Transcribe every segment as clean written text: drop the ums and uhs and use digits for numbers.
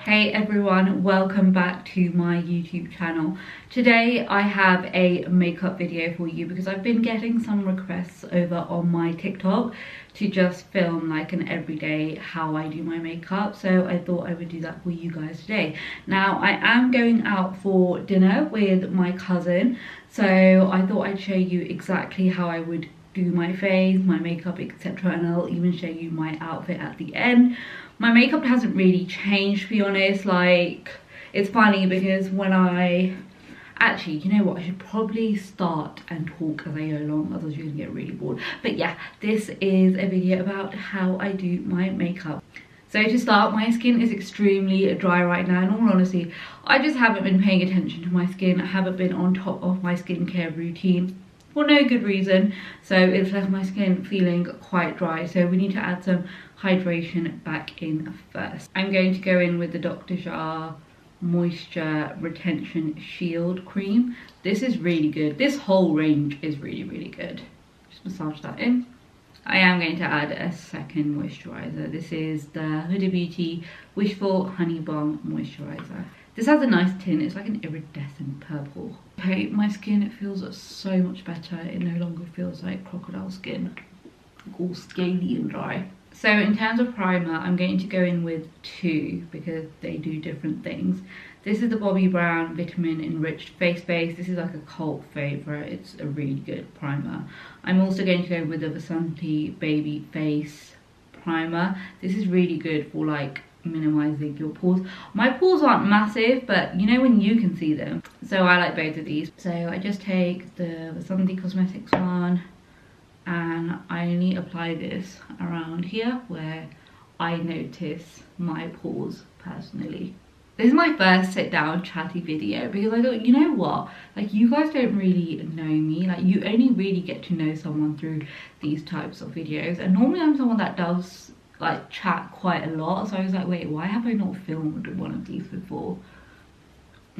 Hey everyone, welcome back to my YouTube channel. Today I have a makeup video for you because I've been getting some requests over on my TikTok to just film like an everyday how I do my makeup, so I thought I would do that for you guys today. Now I am going out for dinner with my cousin, so I thought I'd show you exactly how I would do my face, my makeup, etc., and I'll even show you my outfit at the end. My makeup hasn't really changed, to be honest. Like, it's funny because when actually, you know what, I should probably start and talk as I go along, otherwise you're gonna get really bored. But yeah, this is a video about how I do my makeup. So to start, my skin is extremely dry right now. In all honesty, I just haven't been paying attention to my skin. I haven't been on top of my skincare routine for no good reason, so it's left my skin feeling quite dry, so we need to add some hydration back in first. I'm going to go in with the Priya.Sxo Moisture Retention Shield Cream. This is really good. This whole range is really good. Just massage that in. I am going to add a second moisturizer. This is the Huda Beauty Wishful Honey Balm Moisturizer. This has a nice tint, it's like an iridescent purple. Okay, my skin, it feels so much better. It no longer feels like crocodile skin, all scaly and dry. So in terms of primer, I'm going to go in with two because they do different things. This is the Bobbi Brown Vitamin Enriched Face Base. This is like a cult favourite. It's a really good primer. I'm also going to go with the Vasanti Baby Face Primer. This is really good for like minimizing your pores. My pores aren't massive, but you know when you can see them. So I like both of these. So I just take the Vasanti Cosmetics one and I only apply this around here where I notice my pores personally. This is my first sit down chatty video because I thought, you know what, like you guys don't really know me, like you only really get to know someone through these types of videos, and normally I'm someone that does like chat quite a lot, so I was like, wait, why have I not filmed one of these before?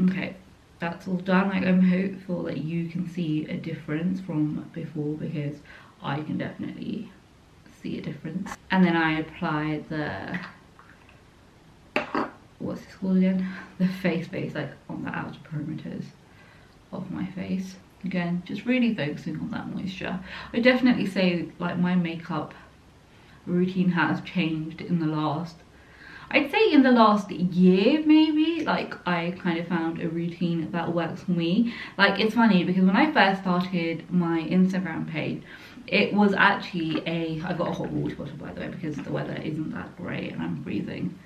Okay, that's all done. Like, I'm hopeful that you can see a difference from before because I can definitely see a difference. And then I apply the, what's this called again? The face base, like on the outer perimeters of my face. Again, just really focusing on that moisture. I definitely say like my makeup routine has changed in the last, I'd say in the last year maybe. Like I kind of found a routine that works for me. Like it's funny because when I first started my Instagram page, it was actually I got a hot water bottle by the way because the weather isn't that great and I'm freezing.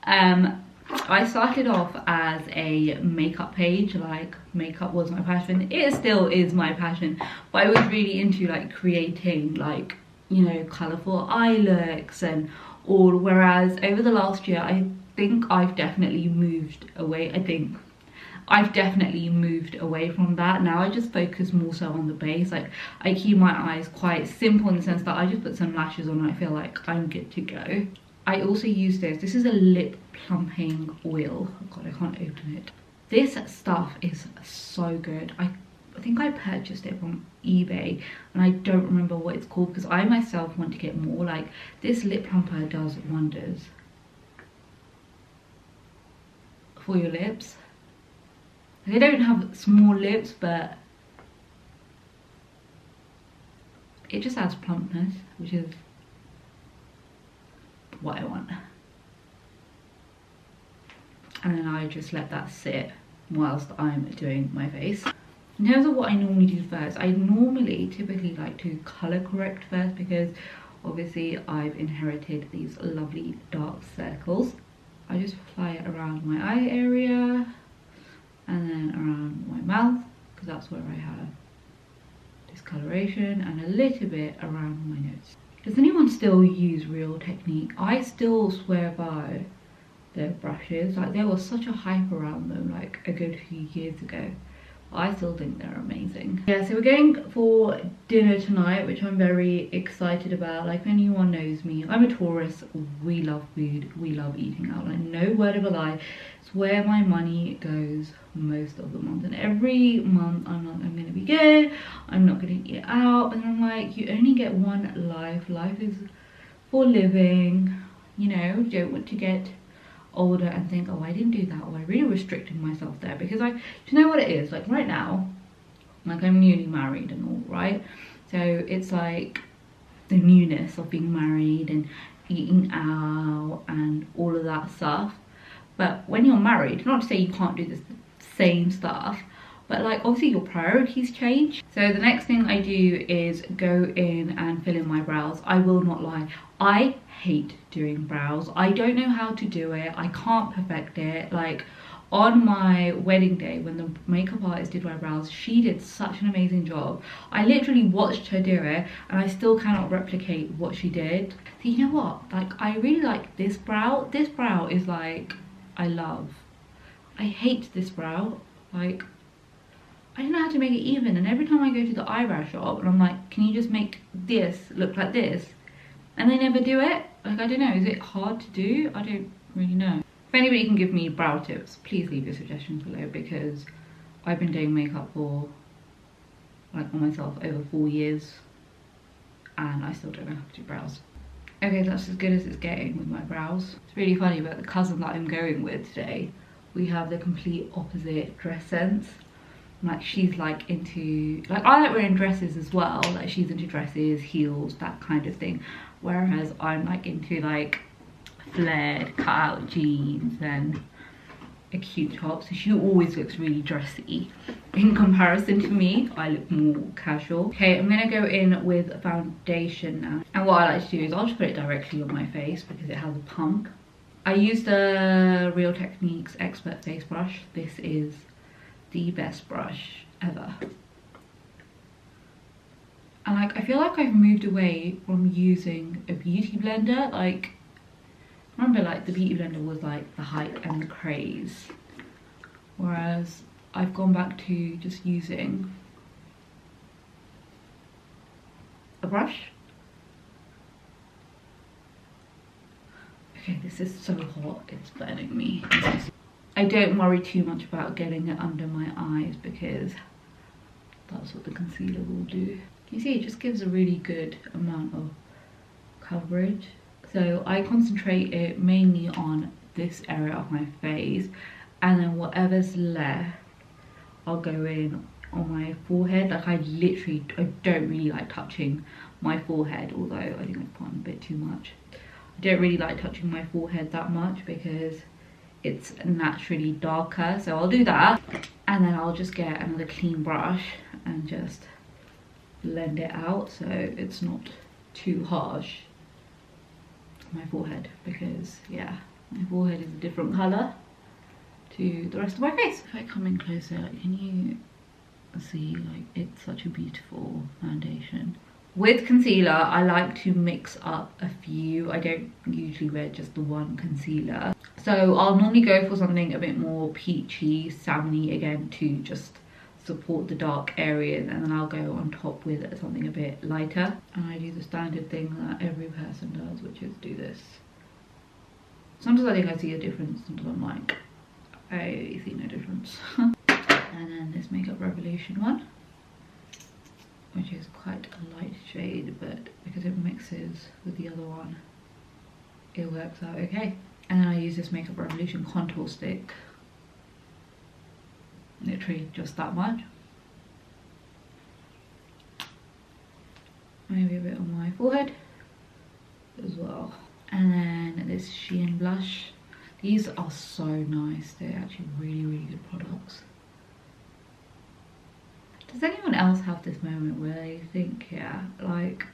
I started off as a makeup page, like makeup was my passion. It still is my passion, but I was really into like creating like, you know, colourful eye looks and all, whereas over the last year I think I've definitely moved away. I've definitely moved away from that. Now I just focus more so on the base. Like I keep my eyes quite simple in the sense that I just put some lashes on and I feel like I'm good to go. I also use this is a lip plumping oil. Oh god, I can't open it. This stuff is so good. I think I purchased it from eBay and I don't remember what it's called because I myself want to get more. Like this lip plumper does wonders for your lips. They don't have small lips, but it just adds plumpness, which is what I want. And then I just let that sit whilst I'm doing my face. In terms of what I normally do first, I typically like to colour correct first because obviously I've inherited these lovely dark circles. I just apply it around my eye area and then around my mouth because that's where I have discoloration, and a little bit around my nose. Does anyone still use Real Technique? I still swear by their brushes. Like there was such a hype around them like a good few years ago. I still think they're amazing. Yeah, so we're going for dinner tonight, which I'm very excited about. Like, if anyone knows me, I'm a Taurus. We love food, we love eating out. Like, no word of a lie, it's where my money goes most of the month. And every month I'm like, I'm gonna be good, I'm not gonna eat out. And I'm like, you only get one life. Life is for living, you know. You don't want to get older and think, oh, I didn't do that, or I really restricted myself there. Because do you know what it is? Like right now, like I'm newly married and all, right? So it's like the newness of being married and eating out and all of that stuff. But when you're married, not to say you can't do the same stuff, but like obviously your priorities change. So the next thing I do is go in and fill in my brows. I will not lie, I hate doing brows. I don't know how to do it. I can't perfect it. Like on my wedding day, when the makeup artist did my brows, she did such an amazing job. I literally watched her do it and I still cannot replicate what she did. So you know what, like I really like this brow. This brow is like, I love. I hate this brow. Like I don't know how to make it even, and every time I go to the eyebrow shop and I'm like, can you just make this look like this? And they never do it. Like I don't know, is it hard to do? I don't really know. If anybody can give me brow tips, please leave your suggestions below, because I've been doing makeup for like on myself over 4 years and I still don't know how to do brows. Okay, that's as good as it's getting with my brows. It's really funny, but the cousin that I'm going with today, we have the complete opposite dress sense. Like she's like into, like I like wearing dresses as well, like she's into dresses, heels, that kind of thing, whereas I'm like into like flared cut out jeans and a cute top. So she always looks really dressy. In comparison to me, I look more casual. Okay, I'm gonna go in with foundation now, and what I like to do is I'll just put it directly on my face because it has a pump. I use the Real Techniques Expert Face Brush. This is the best brush ever. And like I feel like I've moved away from using a beauty blender. Like remember, like the beauty blender was like the hype and the craze, whereas I've gone back to just using a brush. Okay, this is so hot, it's burning me. I don't worry too much about getting it under my eyes because that's what the concealer will do. You see, it just gives a really good amount of coverage. So I concentrate it mainly on this area of my face, and then whatever's left, I'll go in on my forehead. Like I don't really like touching my forehead, although I think I've put on a bit too much. I don't really like touching my forehead that much because it's naturally darker. So I'll do that, and then I'll just get another clean brush and just blend it out so it's not too harsh on my forehead, because yeah, my forehead is a different colour to the rest of my face. If I come in closer, can you see, like it's such a beautiful foundation. With concealer, I like to mix up a few. I don't usually wear just the one concealer. So I'll normally go for something a bit more peachy, salmony again, to just support the dark areas, and then I'll go on top with something a bit lighter. And I do the standard thing that every person does, which is do this. Sometimes I think I see a difference, sometimes I'm like, I see no difference. And then this Makeup Revolution one, which is quite a light shade, but because it mixes with the other one, it works out okay. And then I use this Makeup Revolution contour stick, literally just that much. Maybe a bit on my forehead as well. And then this Shein blush. These are so nice. They're actually really, really good products. Does anyone else have this moment where they think, yeah, like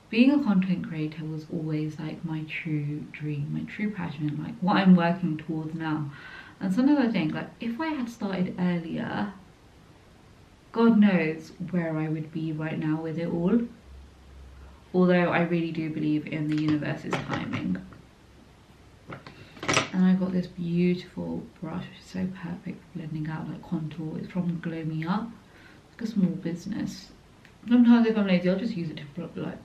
being a content creator was always like my true dream, my true passion, like what I'm working towards now. And sometimes I think, like, if I had started earlier, God knows where I would be right now with it all. Although I really do believe in the universe's timing. And I got this beautiful brush, which is so perfect for blending out like contour. It's from Glow Me Up. It's like a small business. Sometimes if I'm lazy, I'll just use it to like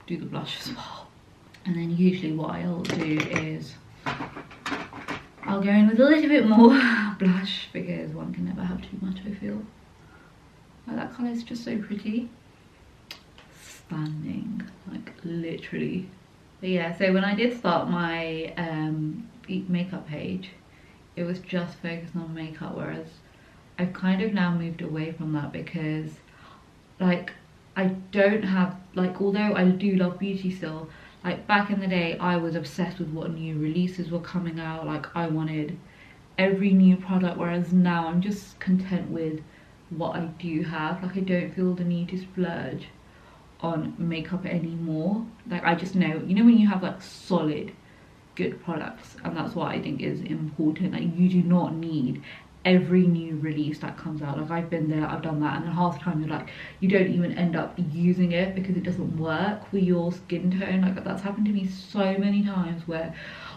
do the blush as well. And then usually what I'll do is I'll go in with a little bit more blush, because one can never have too much, I feel. Like that colour is just so pretty. Stunning, like literally. But yeah, so when I did start my makeup page, it was just focused on makeup, whereas I've kind of now moved away from that because like I don't have, like, although I do love beauty still, like back in the day I was obsessed with what new releases were coming out. Like I wanted every new product, whereas now I'm just content with what I do have. Like I don't feel the need to splurge on makeup anymore. Like I just know, you know, when you have like solid good products, and that's what I think is important. Like you do not need every new release that comes out. Like I've been there, I've done that, and then half the time you're like, you don't even end up using it because it doesn't work for your skin tone. Like that's happened to me so many times where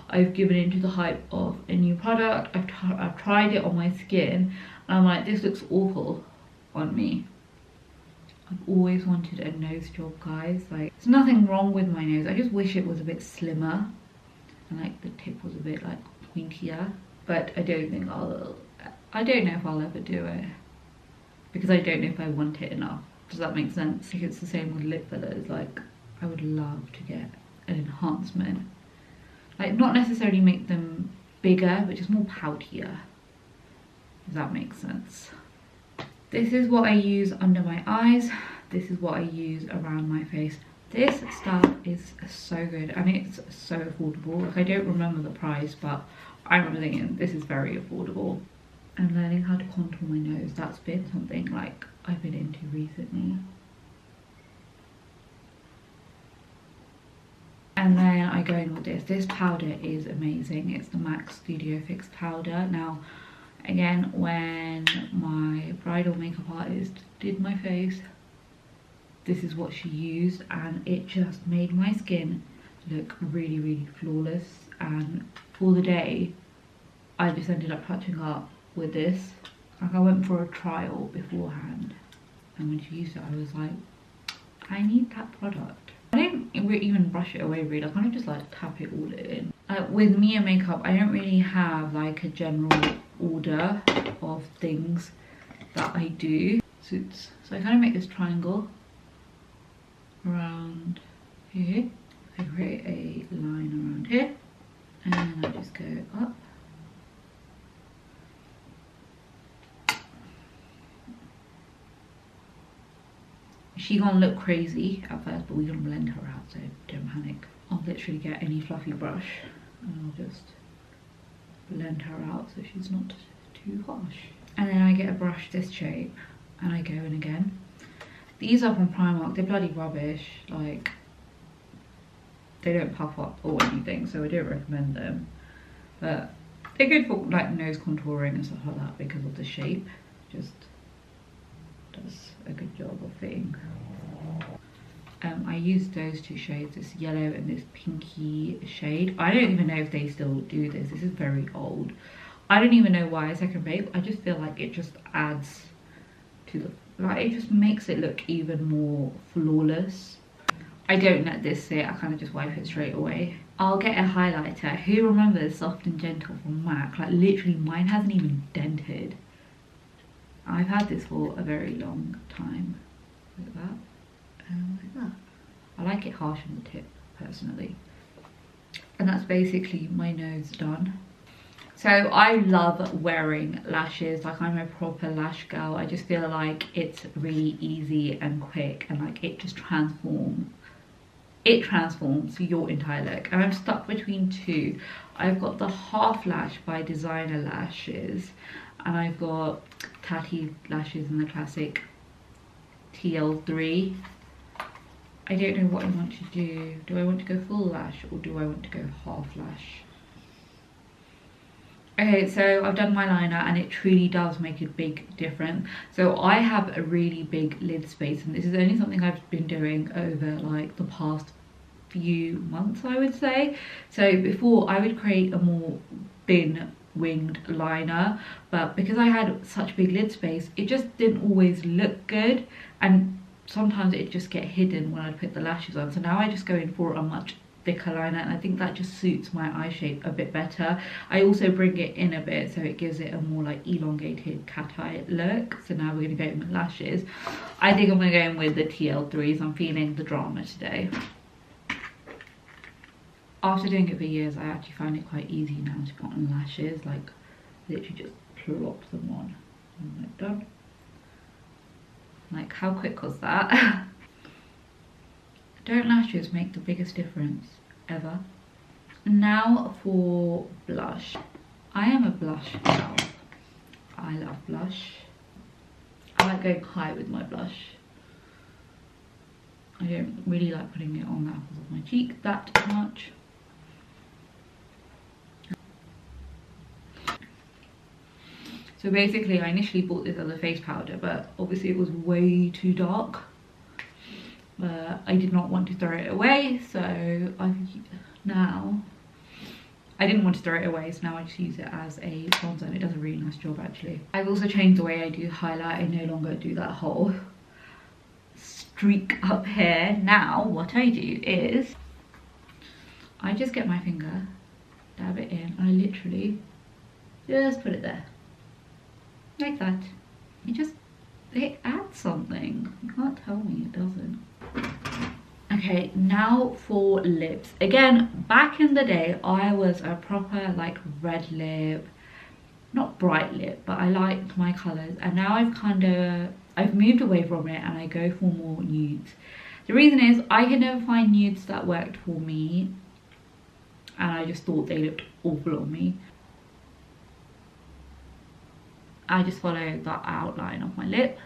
I've given into the hype of a new product, I've tried it on my skin, and I'm like, this looks awful on me. I've always wanted a nose job, guys. Like there's nothing wrong with my nose, I just wish it was a bit slimmer and like the tip was a bit like pointier. But I don't think I don't know if I'll ever do it because I don't know if I want it enough. Does that make sense? Like it's the same with lip fillers. Like I would love to get an enhancement, like not necessarily make them bigger but just more poutier. Does that make sense? This is what I use under my eyes. This is what I use around my face. This stuff is so good and it's so affordable. Like I don't remember the price, but I remember thinking this is very affordable. And learning how to contour my nose, that's been something like I've been into recently. And then I go in with this. This powder is amazing. It's the MAC Studio Fix powder. Now, again, when my bridal makeup artist did my face, this is what she used, and it just made my skin look really, really flawless. And for the day, I just ended up touching up with this. Like I went for a trial beforehand, and when she used it, I was like, I need that product. I don't even brush it away really. I kind of just like tap it all in. With Mia makeup, I don't really have like a general order of things that I do. So I kind of make this triangle around here. I create a line around here, and then I just go up. She gonna look crazy at first, but we're gonna blend her out, so don't panic. I'll literally get any fluffy brush and I'll just blend her out so she's not too harsh. And then I get a brush this shape and I go in again. These are from Primark, they're bloody rubbish. Like, they don't puff up or anything, so I don't recommend them. But they're good for like nose contouring and stuff like that because of the shape. Just does a good job of fitting. I used those two shades, this yellow and this pinky shade. I don't even know if they still do this. This is very old. I don't even know why a second bake. I just feel like it just adds to the, like, it just makes it look even more flawless. I don't let this sit, I kind of just wipe it straight away. I'll get a highlighter. Who remembers Soft and Gentle from MAC? Like literally mine hasn't even dented. I've had this for a very long time. Like that. And like that. I like it harsh on the tip, personally. And that's basically my nose done. So I love wearing lashes. Like I'm a proper lash girl. I just feel like it's really easy and quick, and like it just transforms. It transforms your entire look. And I'm stuck between two. I've got the Half Lash by Designer Lashes, and I've got Chatty lashes in the classic TL3. I don't know what I want to do. Do I want to go full lash or do I want to go half lash? Okay, so I've done my liner and it truly does make a big difference. So I have a really big lid space, and this is only something I've been doing over like the past few months, I would say. So before I would create a more thin winged liner, but because I had such big lid space, it just didn't always look good, and sometimes it just get hidden when I put the lashes on. So now I just go in for a much thicker liner, and I think that just suits my eye shape a bit better. I also bring it in a bit so it gives it a more like elongated cat eye look. So now we're gonna go in with lashes. I think I'm gonna go in with the TL3s. I'm feeling the drama today. after doing it for years, I actually find it quite easy now to put on lashes. Like, literally just plop them on and I'm like done. Like, how quick was that? Don't lashes make the biggest difference ever? Now for blush. I am a blush girl. I love blush. I like going high with my blush. I don't really like putting it on the apples of my cheek that much. So basically I initially bought this as a face powder, but obviously it was way too dark. I did not want to throw it away, so I didn't want to throw it away, so now I just use it as a bronzer and it does a really nice job actually. I've also changed the way I do highlight. I no longer do that whole streak up here. Now what I do is I just get my finger, dab it in, and I literally just put it there. Like that. It adds something. You can't tell me it doesn't. Okay, now for lips. Again, back in the day, I was a proper like red lip, not bright lip, but I liked my colours. And now I've moved away from it and I go for more nudes. The reason is I could never find nudes that worked for me. And I just thought they looked awful on me. I just follow the outline of my lip.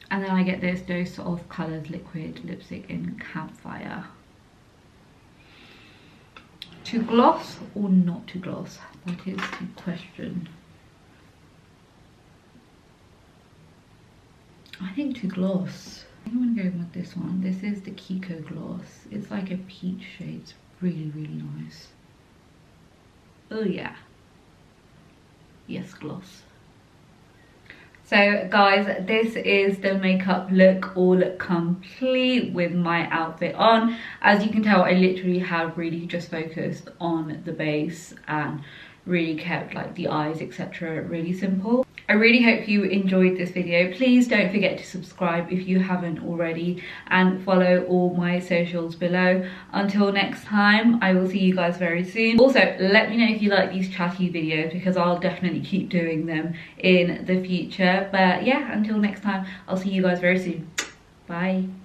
And then I get this Dose of Colours Liquid Lipstick in Campfire. To gloss or not to gloss? That is the question. I think to gloss. I think I'm going to go with this one. This is the Kiko Gloss. It's like a peach shade. It's really, really nice. Oh yeah. Yes, gloss. So guys, this is the makeup look all complete with my outfit on. As you can tell, I literally have really just focused on the base and really kept like the eyes, etc. really simple. I really hope you enjoyed this video. Please don't forget to subscribe if you haven't already and follow all my socials below. Until next time, I will see you guys very soon. Also, let me know if you like these chatty videos because I'll definitely keep doing them in the future. But yeah, until next time, I'll see you guys very soon. Bye.